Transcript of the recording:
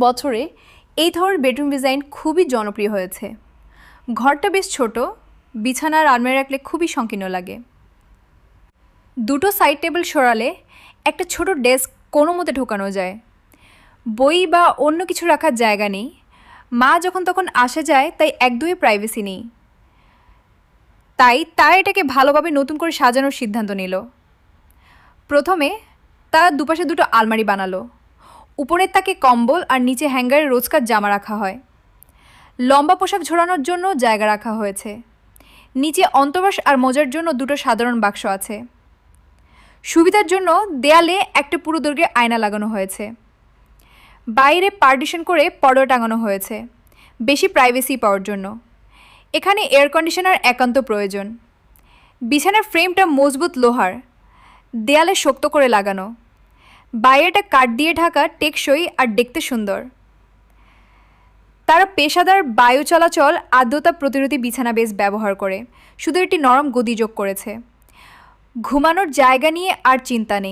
বছরে এই ধরনের বেডরুম ডিজাইন খুবই জনপ্রিয় হয়েছে। ঘরটা বেশ ছোট, বিছানার আলমারি রাখলে খুবই সংকীর্ণ লাগে। দুটো সাইড টেবিল সরালে একটা ছোট ডেস্ক কোনো মতে ঢোকানো যায়। বই বা অন্য কিছু রাখার জায়গা নেই। মা যখন তখন আসে যায়, তাই একদমই প্রাইভেসি নেই। তাই তারা এটাকে ভালোভাবে নতুন করে সাজানোর সিদ্ধান্ত নিল। প্রথমে তারা দুপাশে দুটো আলমারি বানালো। উপরের তাকে কম্বল আর নিচে হ্যাঙ্গারে রোজকার জামা রাখা হয়। লম্বা পোশাক ঝোলানোর জন্য জায়গা রাখা হয়েছে। নিচে অন্তর্বাস আর মোজার জন্য দুটো সাধারণ বাক্স আছে। সুবিধার জন্য দেয়ালে একটা পুরো দৈর্ঘ্যের আয়না লাগানো হয়েছে। বাইরে পার্টিশন করে পর্দা টাঙানো হয়েছে, বেশি প্রাইভেসি পাওয়ার জন্য। এখানে এয়ার কন্ডিশনার একান্ত প্রয়োজন। বিছানার ফ্রেমটা মজবুত লোহার, দেয়ালে শক্ত করে লাগানো। বাইরেটা কাঠ দিয়ে ঢাকা, টেকসই আর দেখতে সুন্দর। তারা পেশাদার বায়ু চলাচল, আর্দ্রতা প্রতিরোধী বিছানা বেস ব্যবহার করে শুধু একটি নরম গদি যোগ করেছে। ঘুমানোর জায়গা নিয়ে আর চিন্তা নেই।